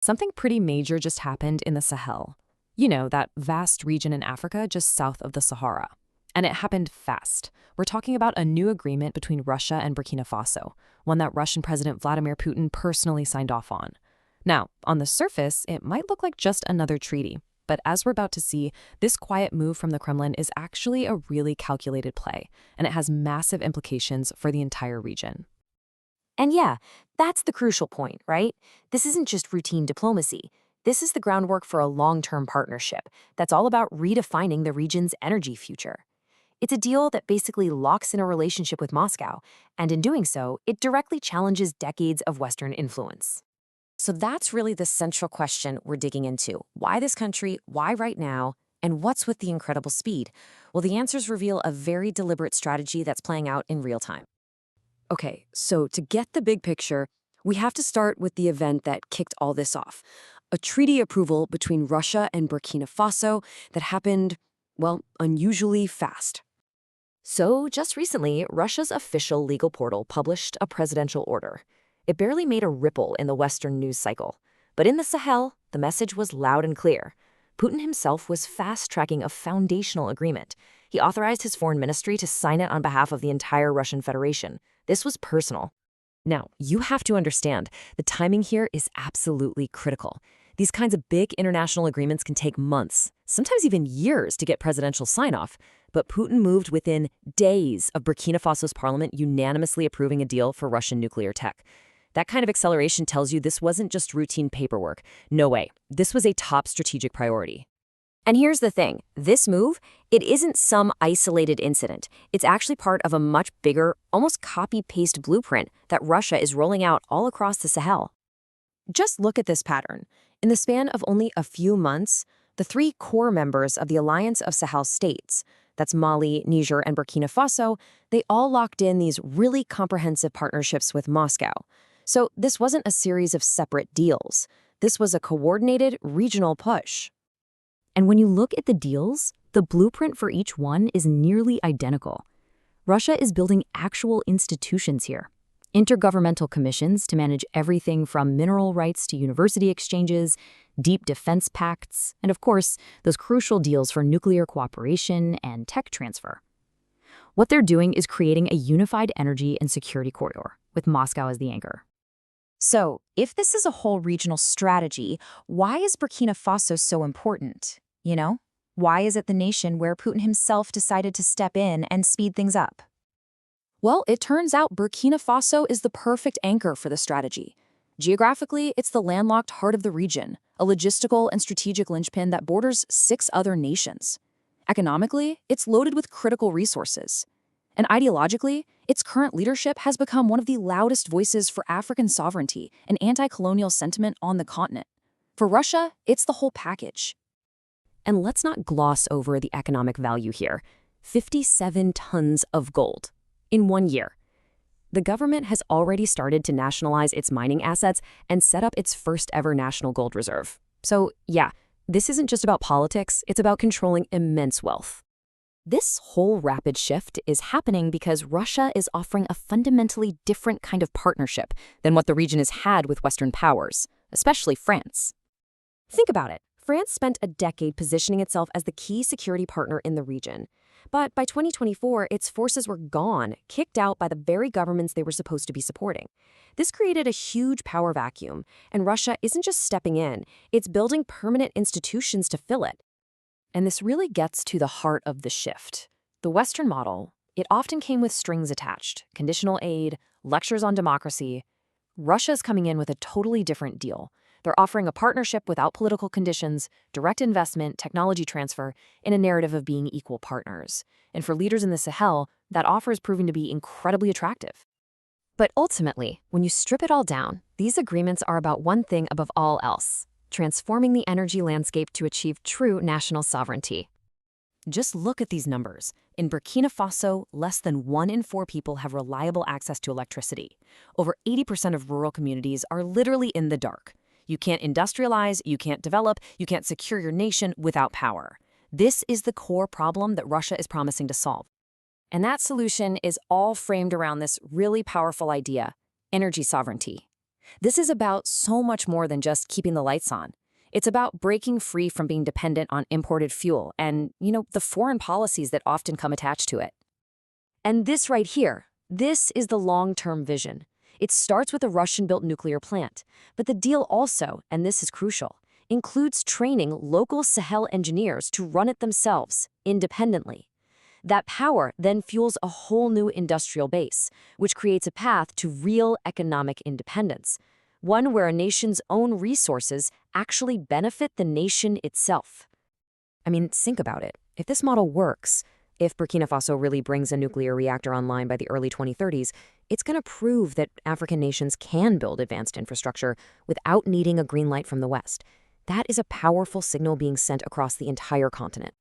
Something pretty major just happened in the Sahel. You know, that vast region in Africa just south of the Sahara. And it happened fast. We're talking about a new agreement between Russia and Burkina Faso, one that Russian President Vladimir Putin personally signed off on. Now, on the surface, it might look like just another treaty. But as we're about to see, this quiet move from the Kremlin is actually a really calculated play, and it has massive implications for the entire region. And yeah, that's the crucial point, right? This isn't just routine diplomacy. This is the groundwork for a long-term partnership that's all about redefining the region's energy future. It's a deal that basically locks in a relationship with Moscow, and in doing so, it directly challenges decades of Western influence. So that's really the central question we're digging into. Why this country? Why right now? And what's with the incredible speed? Well, the answers reveal a very deliberate strategy that's playing out in real time. Okay, so to get the big picture, we have to start with the event that kicked all this off. A treaty approval between Russia and Burkina Faso that happened, well, unusually fast. So, just recently, Russia's official legal portal published a presidential order. It barely made a ripple in the Western news cycle. But in the Sahel, the message was loud and clear. Putin himself was fast-tracking a foundational agreement. He authorized his foreign ministry to sign it on behalf of the entire Russian Federation. This was personal. Now, you have to understand, the timing here is absolutely critical. These kinds of big international agreements can take months, sometimes even years to get presidential sign-off. But Putin moved within days of Burkina Faso's parliament unanimously approving a deal for Russian nuclear tech. That kind of acceleration tells you this wasn't just routine paperwork. No way. This was a top strategic priority. And here's the thing. This move, it isn't some isolated incident. It's actually part of a much bigger, almost copy-paste blueprint that Russia is rolling out all across the Sahel. Just look at this pattern. In the span of only a few months, the three core members of the Alliance of Sahel States, that's Mali, Niger, and Burkina Faso, they all locked in these really comprehensive partnerships with Moscow. So this wasn't a series of separate deals. This was a coordinated regional push. And when you look at the deals, the blueprint for each one is nearly identical. Russia is building actual institutions here. Intergovernmental commissions to manage everything from mineral rights to university exchanges, deep defense pacts, and of course, those crucial deals for nuclear cooperation and tech transfer. What they're doing is creating a unified energy and security corridor, with Moscow as the anchor. So, if this is a whole regional strategy, why is Burkina Faso so important? You know? Why is it the nation where Putin himself decided to step in and speed things up? Well, it turns out Burkina Faso is the perfect anchor for the strategy. Geographically, it's the landlocked heart of the region, a logistical and strategic linchpin that borders 6 other nations. Economically, it's loaded with critical resources. And ideologically, its current leadership has become one of the loudest voices for African sovereignty and anti-colonial sentiment on the continent. For Russia, it's the whole package. And let's not gloss over the economic value here. 57 tons of gold in 1 year. The government has already started to nationalize its mining assets and set up its first ever national gold reserve. So yeah, this isn't just about politics, it's about controlling immense wealth. This whole rapid shift is happening because Russia is offering a fundamentally different kind of partnership than what the region has had with Western powers, especially France. Think about it. France spent a decade positioning itself as the key security partner in the region. But by 2024, its forces were gone, kicked out by the very governments they were supposed to be supporting. This created a huge power vacuum, and Russia isn't just stepping in, it's building permanent institutions to fill it. And this really gets to the heart of the shift. The Western model, it often came with strings attached, conditional aid, lectures on democracy. Russia's coming in with a totally different deal. They're offering a partnership without political conditions, direct investment, technology transfer, in a narrative of being equal partners. And for leaders in the Sahel, that offer is proving to be incredibly attractive. But ultimately, when you strip it all down, these agreements are about one thing above all else: transforming the energy landscape to achieve true national sovereignty. Just look at these numbers. In Burkina Faso, less than 1 in 4 people have reliable access to electricity. Over 80% of rural communities are literally in the dark. You can't industrialize, you can't develop, you can't secure your nation without power. This is the core problem that Russia is promising to solve. And that solution is all framed around this really powerful idea: energy sovereignty. This is about so much more than just keeping the lights on. It's about breaking free from being dependent on imported fuel and, the foreign policies that often come attached to it. And this right here, this is the long-term vision. It starts with a Russian-built nuclear plant, but the deal also, and this is crucial, includes training local Sahel engineers to run it themselves, independently. That power then fuels a whole new industrial base, which creates a path to real economic independence, one where a nation's own resources actually benefit the nation itself. I mean, think about it. If this model works, if Burkina Faso really brings a nuclear reactor online by the early 2030s, it's going to prove that African nations can build advanced infrastructure without needing a green light from the West. That is a powerful signal being sent across the entire continent.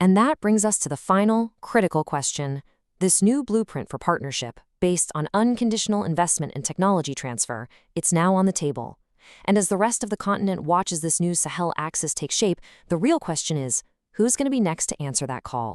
And that brings us to the final, critical question. This new blueprint for partnership, based on unconditional investment and technology transfer, it's now on the table. And as the rest of the continent watches this new Sahel axis take shape, the real question is, who's going to be next to answer that call?